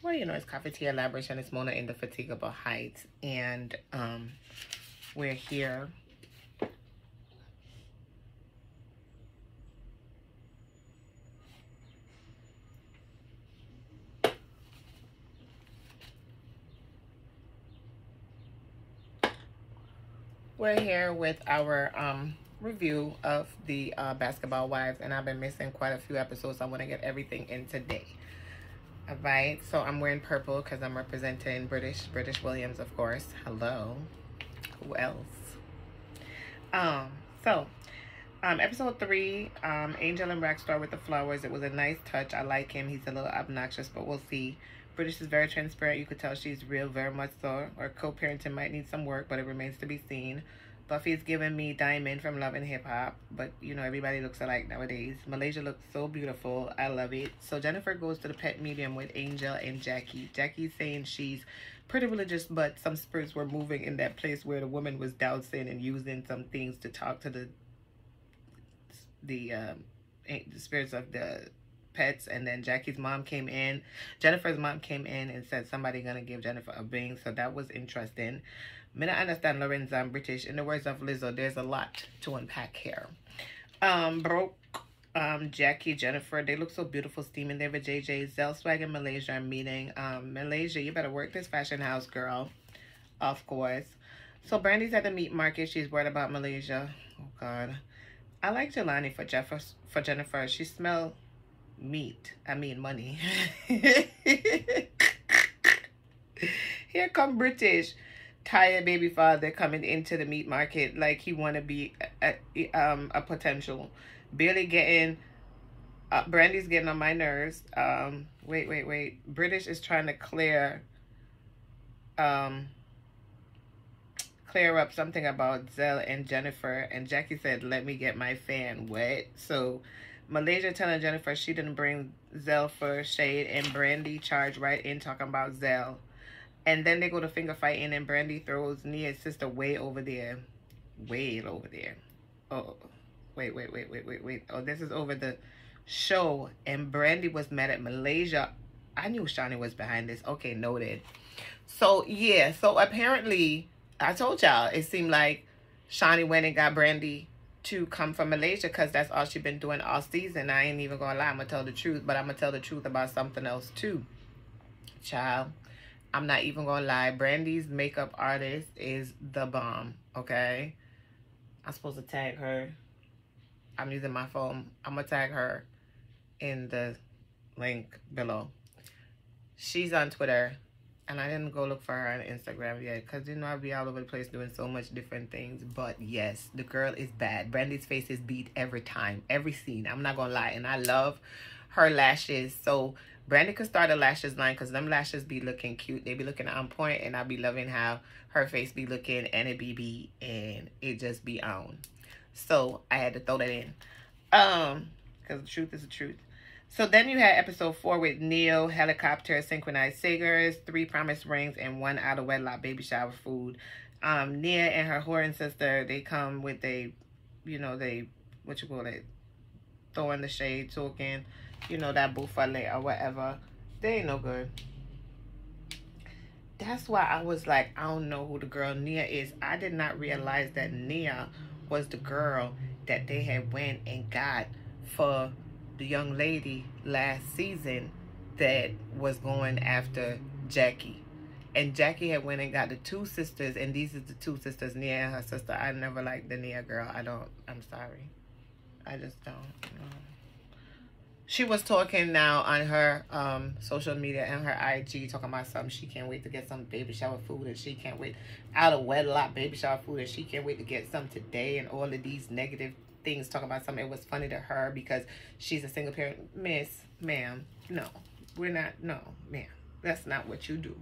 well, you know, it's cafeteria elaboration. It's Mona Indefatigable Heights. And we're here. We're here with our review of the Basketball Wives, and I've been missing quite a few episodes. So I want to get everything in today. All right, so I'm wearing purple because I'm representing British Williams, of course. Hello. Who else? Episode 3, Angel and Rackstar with the flowers. It was a nice touch. I like him. He's a little obnoxious, but we'll see. British is very transparent. You could tell she's real, very much so. Or co-parenting might need some work, but it remains to be seen. Duffy's giving me Diamond from Love and Hip Hop, but you know, everybody looks alike nowadays. Malaysia looks so beautiful. I love it. So Jennifer goes to the pet medium with Angel and Jackie. Jackie's saying she's pretty religious, but some spirits were moving in that place where the woman was dousing and using some things to talk to the spirits of the pets. And then Jackie's mom came in. Jennifer's mom came in and said somebody gonna give Jennifer a bing. So that was interesting. I understand Lorenzo, I'm British. In the words of Lizzo, there's a lot to unpack here. Brooke, Jackie, Jennifer, they look so beautiful steaming there with JJ. Zelle, Swag, and Malaysia are meeting. Malaysia, you better work this fashion house, girl. Of course. So Brandi's at the meat market. She's worried about Malaysia. Oh, God. I like Jehlani for Jennifer. She smell meat. I mean money. Here come British. Tired baby father coming into the meat market like he want to be a potential. Barely getting... Brandi's getting on my nerves. Wait. British is trying to clear up something about Zelle and Jennifer, and Jackie said, let me get my fan wet. So Malaysia telling Jennifer she didn't bring Zelle for shade, and Brandi charged right in talking about Zelle. And then they go to finger fighting, and Brandi throws Nia's sister way over there. Oh, wait. Oh, this is over the show, and Brandi was mad at Malaysia. I knew Shaunie was behind this. Okay, noted. So, yeah. So, apparently, I told y'all, it seemed like Shaunie went and got Brandi to come from Malaysia because that's all she's been doing all season. I ain't even gonna lie. I'm gonna tell the truth, but I'm gonna tell the truth about something else, too. Child. I'm not even gonna lie. Brandi's makeup artist is the bomb, okay? I'm supposed to tag her. I'm using my phone. I'm gonna tag her in the link below. She's on Twitter, and I didn't go look for her on Instagram yet because, you know, I'll be all over the place doing so much different things. But, yes, the girl is bad. Brandi's face is beat every time, every scene. I'm not gonna lie. And I love her lashes. So Brandi could start a lashes line because them lashes be looking cute. They be looking on point, and I be loving how her face be looking, and it be beat, and it just be on. So I had to throw that in. Because the truth is the truth. So then you had episode 4 with Neil, helicopter, synchronized singers, 3 promise rings, and 1 out of wedlock baby shower food. Nia and her whoring sister, they come with what you call it, throwing the shade, talking, you know, that buffale or whatever. They ain't no good. That's why I was like, I don't know who the girl Nia is. I did not realize that Nia was the girl that they had went and got for the young lady last season that was going after Jackie. And Jackie had went and got the 2 sisters, and these are the 2 sisters, Nia and her sister. I never liked the Nia girl. I'm sorry. I just don't. She was talking now on her social media and her IG, talking about something. She can't wait to get some baby shower food, and she can't wait out of wedlock baby shower food, and she can't wait to get some today, and all of these negative things, talking about something. It was funny to her because she's a single parent. Ma'am, no, we're not. No, ma'am, that's not what you do.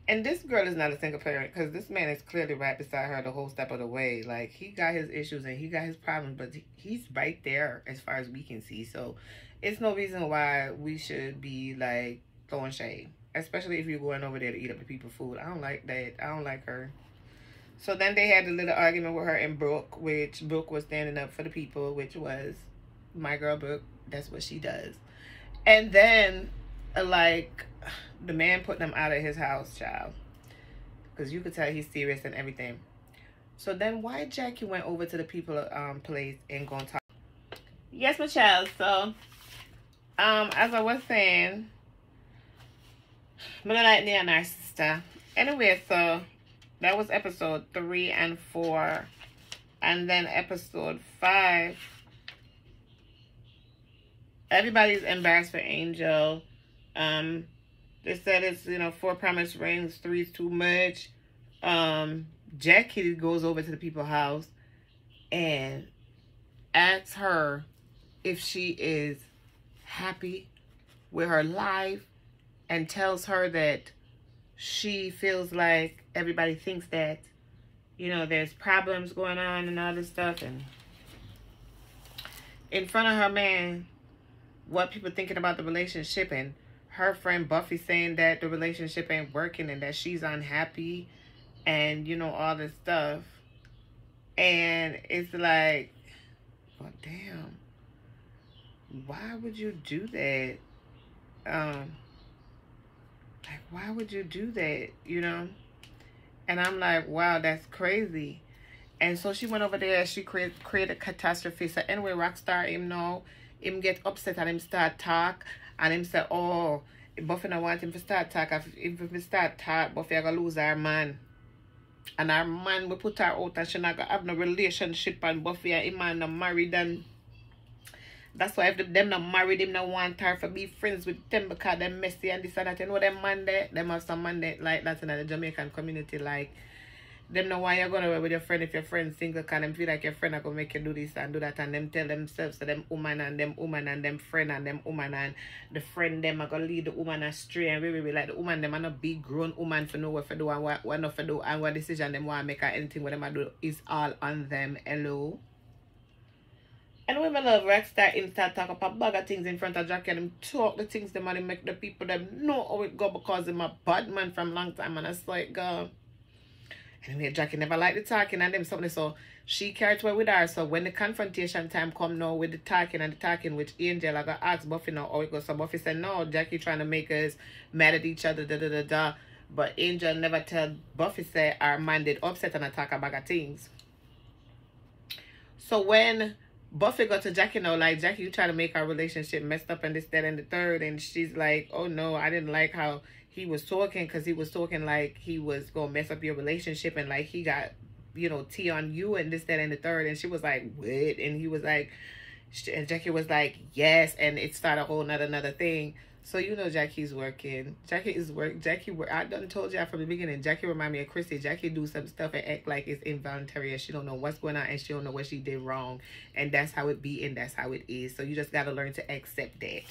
And this girl is not a single parent because this man is clearly right beside her the whole step of the way. Like, he got his issues and he got his problems, but he's right there as far as we can see. So it's no reason why we should be, like, throwing shade. Especially if you're going over there to eat up the people's food. I don't like that. I don't like her. So then they had a little argument with her and Brooke, which Brooke was standing up for the people, which was my girl Brooke. That's what she does. And then, like, The man put them out of his house, child. Because you could tell he's serious and everything. So then why Jackie went over to the people place and gonna talk? Yes, my child. So as I was saying, I'm not like near our sister. Anyway, so that was episode 3 and 4. And then episode 5. Everybody's embarrassed for Angel. They said it's, 4 promise rings, 3 is too much. Jackie goes over to the people's house and asks her if she is happy with her life and tells her that she feels like everybody thinks that, there's problems going on and all this stuff. And in front of her man, what people thinking about the relationship, and her friend Buffy saying that the relationship ain't working and that she's unhappy and, all this stuff. And it's like, well, damn, why would you do that? Like, why would you do that, And I'm like, wow, that's crazy. And so she went over there, she created a catastrophe. So anyway, Rockstar, him get upset and him start talk. And him say, oh, Buffy don't want him to start talk. If he start talk, Buffy are going to lose her man. And our man, we put her out and she not going to have no relationship. And Buffy and him man not married. And that's why if them not married, them not want her to be friends with them because they're messy and this and that. You know them man there? Them have some man there like that in the Jamaican community. Like, them know why you're going away with your friend if your friend's single, because them feel like your friend are going to make you do this and do that. And them tell themselves to them woman and them friend and them woman and the friend them are going to lead the woman astray. And we like the woman, them are not big grown woman for know what to do and what not to do. And what decision them want to make or anything what them are do is all on them. Hello? And when my love Rockstar him start talk about a bag of things in front of Jackie and him talk the things them and make the people them know how it go because him a bad man from long time. And it's like, anyway, Jackie never liked the talking and them something, so she carried away with her. So when the confrontation time come now with the talking, which Angel I got asked Buffy now how it goes. So Buffy said, no, Jackie trying to make us mad at each other, da. But Angel never tell Buffy say our man did upset and attack a bag of things. So when Buffy got to Jackie now, like, Jackie, you try to make our relationship messed up and this, that, and the third. And she's like, oh no, I didn't like how he was talking, because he was talking like he was going to mess up your relationship and like he got, tea on you and this, that, and the third. And she was like, what? And he was like, and Jackie was like, yes. And it started a whole another thing. So, Jackie's working. I done told you from the beginning, Jackie remind me of Chrissy. Jackie do some stuff and act like it's involuntary and she don't know what's going on and she don't know what she did wrong. And that's how it be and that's how it is. So you just got to learn to accept that.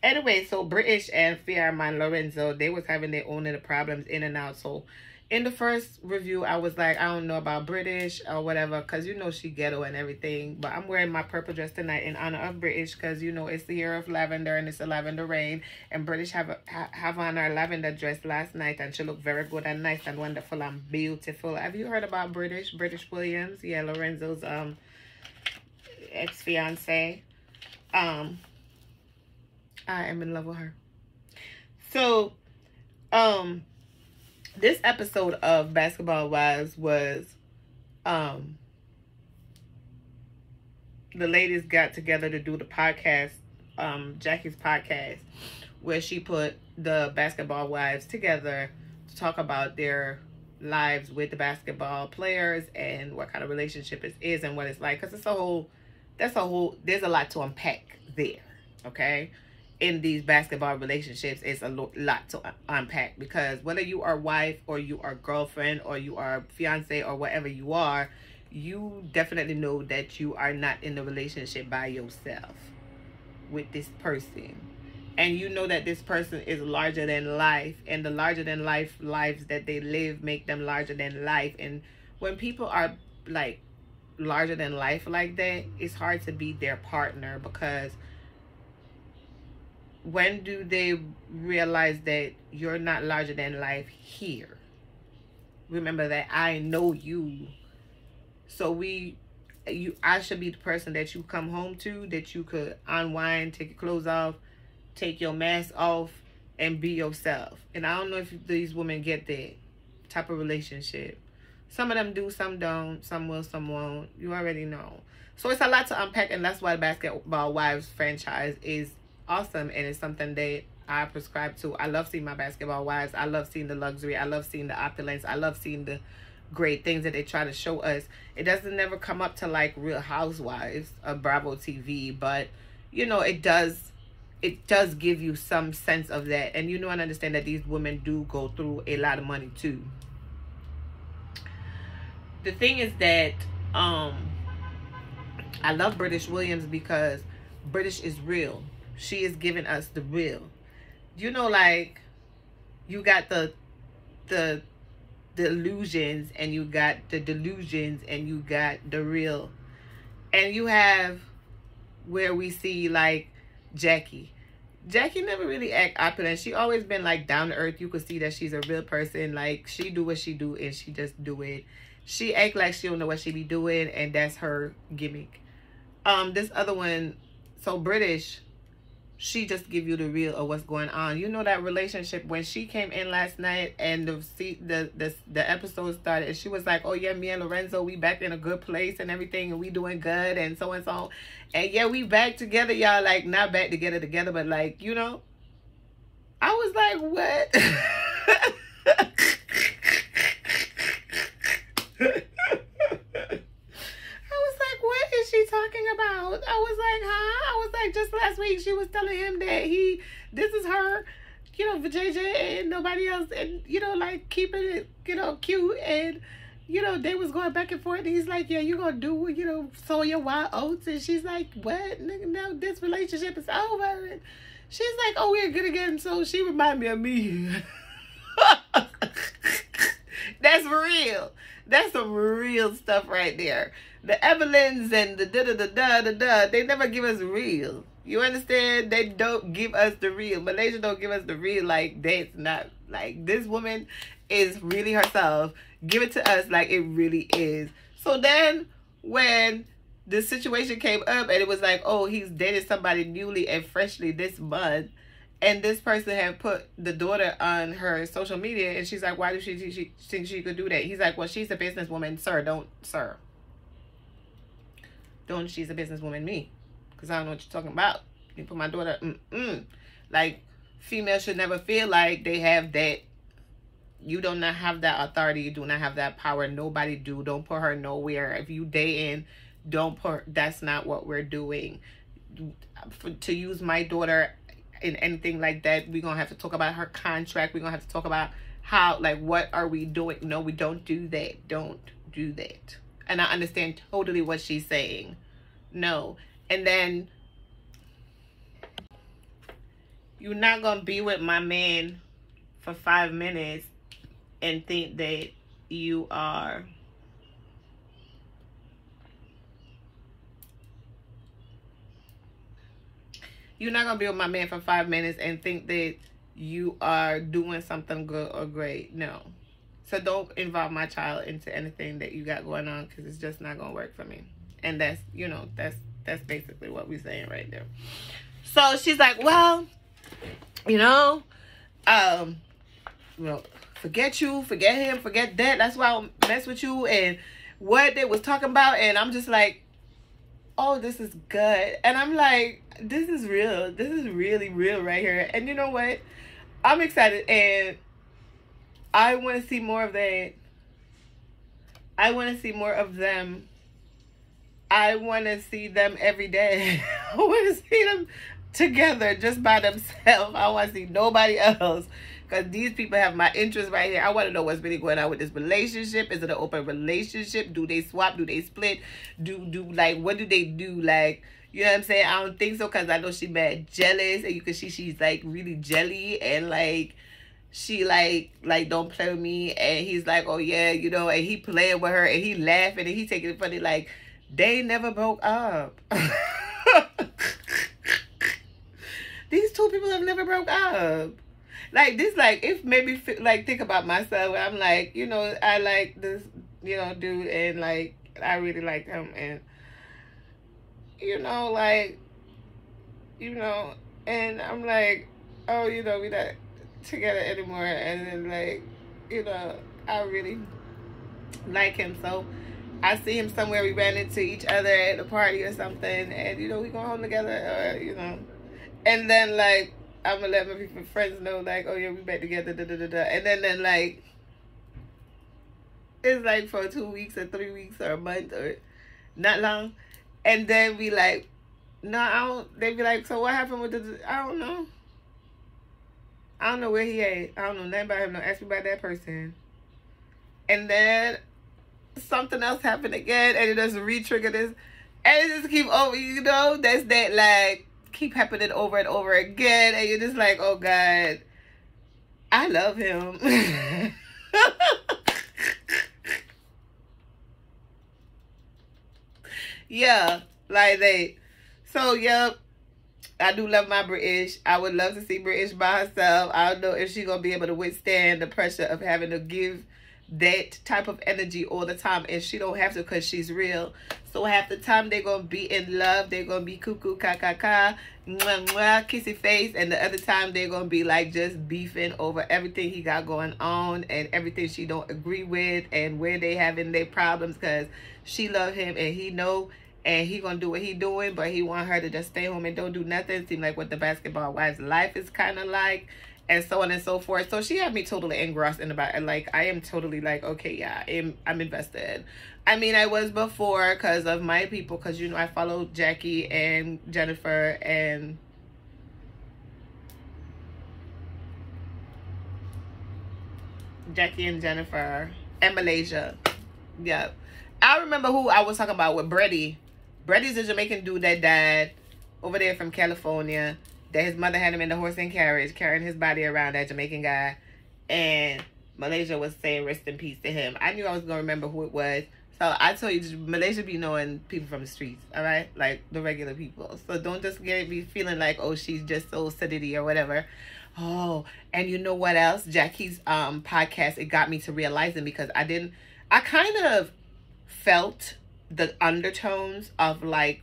Anyway, so British and Fireman Lorenzo, they was having their own little problems in and out. So in the first review, I was like, I don't know about British or whatever, because she ghetto and everything. But I'm wearing my purple dress tonight in honor of British, because it's the year of lavender and it's a lavender rain. And British have on her lavender dress last night and she looked very good and nice and wonderful and beautiful. Have you heard about British Williams? Yeah, Lorenzo's ex-fiance. I am in love with her. So, this episode of Basketball Wives was, the ladies got together to do the podcast, Jackie's podcast, where she put the Basketball Wives together to talk about their lives with the basketball players and what kind of relationship it is and what it's like. Because there's a lot to unpack there, okay? In these basketball relationships, it's a lot to unpack, because whether you are wife or you are girlfriend or you are fiance or whatever you are, you definitely know that you are not in the relationship by yourself with this person, and you know that this person is larger than life, and the larger than life lives that they live make them larger than life. And when people are like larger than life like that, it's hard to be their partner, because when do they realize that you're not larger than life here? Remember that I know you. So I should be the person that you come home to, that you could unwind, take your clothes off, take your mask off, and be yourself. And I don't know if these women get that type of relationship. Some of them do, some don't, some will, some won't. You already know. So it's a lot to unpack, and that's why the Basketball Wives franchise is awesome, and it's something that I prescribe to. I love seeing my Basketball Wives. I love seeing the luxury. I love seeing the opulence. I love seeing the great things that they try to show us. It doesn't never come up to like Real Housewives of Bravo TV, but you know, it does give you some sense of that. And you know and understand that these women do go through a lot of money too. The thing is that I love British Williams because British is real. She is giving us the real. You know, like, you got the illusions, and you got the delusions, and you got the real. And you have where we see, like, Jackie. Jackie never really act opulent. She always been, like, down to earth. You could see that she's a real person. Like, she do what she do, and she just do it. She act like she don't know what she be doing, and that's her gimmick. This other one, so British, she just give you the real of what's going on. You know that relationship when she came in last night and the episode started, and she was like, oh yeah, me and Lorenzo, we back in a good place and everything, and we doing good and so and so. And yeah, we back together, y'all. Like, not back together, but like, you know, I was like, what? She talking about? I was like, huh? I was like, just last week she was telling him that this is her, you know, for JJ and nobody else, and you know, like, keeping it, you know, cute, and you know, they was going back and forth, and he's like, yeah, you gonna do, you know, sow your wild oats, and she's like, what? Now this relationship is over, and she's like, oh, we're good again. So she reminded me of me. That's real. That's some real stuff right there. The Evelyns and the da-da-da-da-da-da, they never give us real. You understand? They don't give us the real. Malaysia don't give us the real. Like, that's not, like, this woman is really herself. Give it to us like it really is. So then when the situation came up and it was like, oh, he's dated somebody newly and freshly this month, and this person had put the daughter on her social media, and she's like, why do she think she could do that? He's like, well, she's a businesswoman. Don't she's a businesswoman me, because I don't know what you're talking about. You put my daughter, like, females should never feel like they have that. You do not have that authority. You do not have that power. Nobody do. Don't put her nowhere. If you dating, don't put, that's not what we're doing. To use my daughter in anything like that, we're going to have to talk about her contract. We're going to have to talk about how, like, what are we doing? No, we don't do that. Don't do that. And I understand totally what she's saying. No. And then, you're not going to be with my man for 5 minutes and think that you are you're not gonna be with my man for 5 minutes and think that you are doing something good or great. No. So don't involve my child into anything that you got going on, because it's just not gonna work for me. And that's, you know, that's basically what we're saying right there. So she's like, well, you know, well, forget you, forget him, forget that. That's why I don't mess with you, and what they was talking about. And I'm just like, oh, this is good. And I'm like, this is real. This is really real right here. And you know what? I'm excited, and I want to see more of that. I want to see more of them. I want to see them every day. I want to see them together just by themselves. I want to see nobody else, because these people have my interest right here. I want to know what's really going on with this relationship. Is it an open relationship? Do they swap? Do they split? Do like, what do they do? Like, you know what I'm saying? I don't think so, because I know she mad jealous, and you can see she's like really jelly, and like she like don't play with me. And he's like, oh yeah, you know, and he playing with her, and he laughing, and he taking it funny. Like, they never broke up. These two people have never broke up. Like, this, like, it made me feel, like, think about myself. I'm like, you know, I like this, you know, dude, and like, I really like him, and you know, like, you know, and I'm like, oh, you know, we not, together anymore. And then, like, you know, I really like him. So I see him somewhere. We ran into each other at a party or something. And, you know, we go home together, or, you know. And then, like, I'm going to let my people, friends know, like, oh, yeah, we back together, da-da-da-da. And then, like, it's like for 2 weeks or 3 weeks or a month or not long. And then we like, no, I don't. They be like, so what happened with the, I don't know. I don't know where he at. I don't know nothing about him. Don't ask me about that person. And then something else happened again, and it just re-trigger this. And it just keep over, you know, that's that, like, keep happening over and over again. And you're just like, oh, God, I love him. Yeah, like they. So, yep, I do love my British. I would love to see British by herself. I don't know if she's going to be able to withstand the pressure of having to give that type of energy all the time. And she don't have to, because she's real. So half the time they're going to be in love. They're going to be cuckoo, ka, mwah, mwah, kissy face. And the other time they're going to be like just beefing over everything he got going on and everything she don't agree with and where they having their problems, because she love him and he know, and he gonna do what he doing, but he want her to just stay home and don't do nothing. Seem like what the basketball wife's life is kind of like, and so on and so forth. So she had me totally engrossed in about it. Like, I am totally like, okay, yeah, I'm invested. I mean, I was before because of my people, because, you know, I follow Jackie and Jennifer and Malaysia. Yeah. I remember who I was talking about with Brandi. Brandi's a Jamaican dude that died over there from California. That his mother had him in the horse and carriage, carrying his body around, that Jamaican guy. And Malaysia was saying rest in peace to him. I knew I was going to remember who it was. So I told you, Malaysia be knowing people from the streets, all right? Like the regular people. So don't just be feeling like, oh, she's just so sedity or whatever. Oh, and you know what else? Jackie's podcast, it got me to realizing, because I kind of felt the undertones of, like,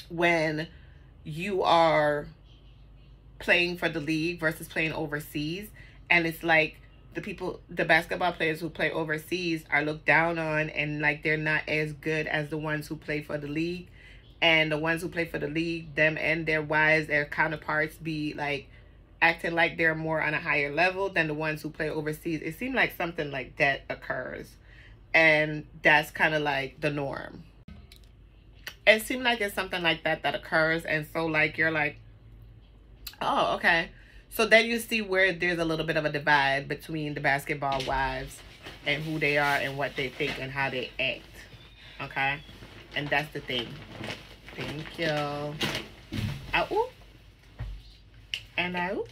when you are playing for the league versus playing overseas, and it's like the basketball players who play overseas are looked down on, and like they're not as good as the ones who play for the league. And the ones who play for the league, them and their wives, their counterparts, be like acting like they're more on a higher level than the ones who play overseas. It seemed like something like that occurs, and that's kind of like the norm. It seemed like it's something like that occurs, and so like you're like, oh, okay. So then you see where there's a little bit of a divide between the basketball wives and who they are and what they think and how they act. Okay? And that's the thing. Thank you. Ow. And out.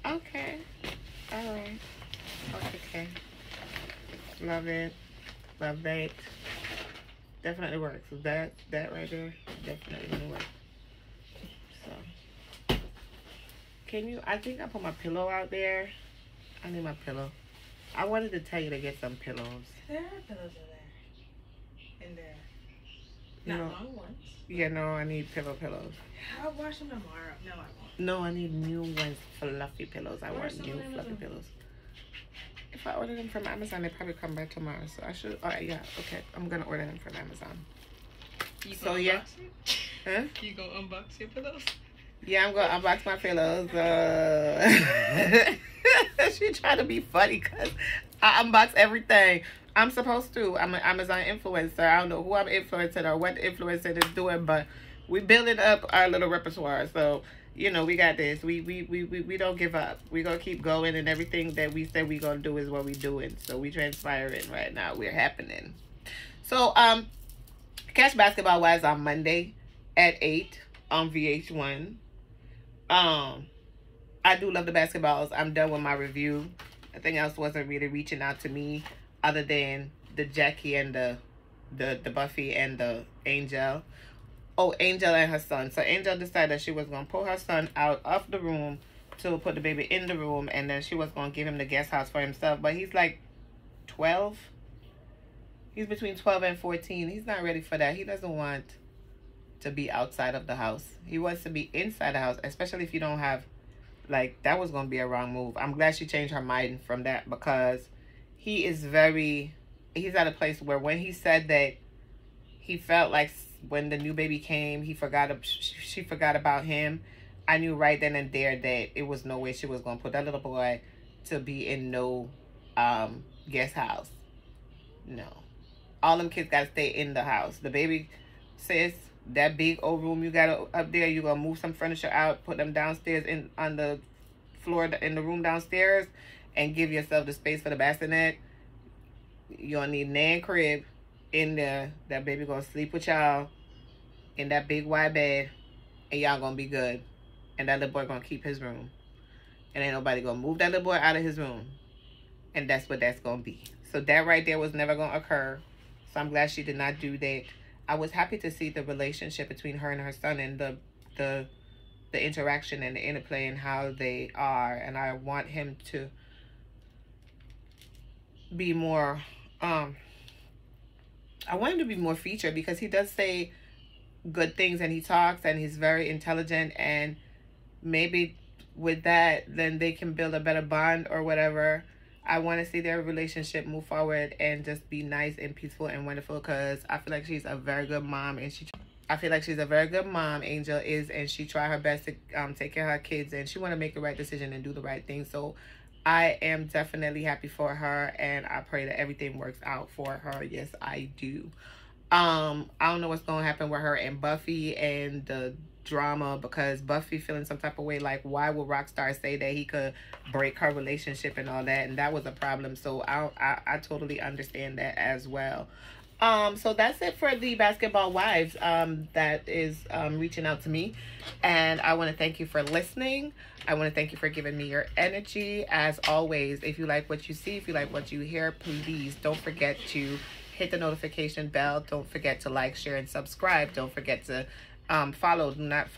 Okay. All right. Okay. Love it. Love that. Definitely works. So that right there definitely gonna work. So can you, I think I put my pillow out there. I need my pillow. I wanted to tell you to get some pillows. There are pillows in there. Not long ones. Yeah, no, I need pillows. I'll wash them tomorrow. No, I won't. No, I need new ones, fluffy pillows. I want new fluffy pillows. If I order them from Amazon, they probably come back tomorrow. So I should. All right, yeah, okay. I'm gonna order them from Amazon. So yeah. Huh? You gonna unbox your pillows? Yeah, I'm gonna unbox my pillows. She trying to be funny because I unbox everything. I'm supposed to. I'm an Amazon influencer. I don't know who I'm influencing or what the influencer is doing, but we building up our little repertoire. So, you know, we got this. We don't give up. We gonna keep going, and everything that we said we gonna do is what we doing. So we transpiring right now. We're happening. So catch Basketball Wives on Monday at 8 on VH1. I do love the basketballs. I'm done with my review. Nothing else wasn't really reaching out to me other than the Jackie and the Buffy and the Angel. Oh, Angel and her son. So Angel decided that she was going to pull her son out of the room to put the baby in the room, and then she was going to give him the guest house for himself. But he's like 12. He's between 12 and 14. He's not ready for that. He doesn't want to be outside of the house. He wants to be inside the house, especially if you don't have Like, that was going to be a wrong move. I'm glad she changed her mind from that, because he's at a place where when he said that he felt like when the new baby came, she forgot about him. I knew right then and there that it was no way she was going to put that little boy to be in no guest house. No. All them kids got to stay in the house. The baby, sis, that big old room you got up there, you're going to move some furniture out, put them downstairs on the floor in the room downstairs, and give yourself the space for the bassinet. You're going to need a nan crib in there. That baby going to sleep with y'all in that big wide bed, and y'all going to be good. And that little boy going to keep his room. And ain't nobody going to move that little boy out of his room. And that's what that's going to be. So that right there was never going to occur. So I'm glad she did not do that. I was happy to see the relationship between her and her son, and the interaction and the interplay and how they are. And I want him to be more, I want him to be more featured, because he does say good things and he talks and he's very intelligent, and maybe with that then they can build a better bond or whatever. I want to see their relationship move forward and just be nice and peaceful and wonderful, because I feel like she's a very good mom, and Angel is, and she tried her best to take care of her kids, and she want to make the right decision and do the right thing. So I am definitely happy for her, and I pray that everything works out for her. Yes, I do. I don't know what's going to happen with her and Buffy and the drama, because Buffy feeling some type of way, like, why would Rockstar say that he could break her relationship and all that, and that was a problem. So I totally understand that as well. So that's it for the basketball wives that is reaching out to me, and I want to thank you for listening. I want to thank you for giving me your energy. As always, if you like what you see, if you like what you hear, please don't forget to hit the notification bell. Don't forget to like, share, and subscribe. Don't forget to follow. Do not forget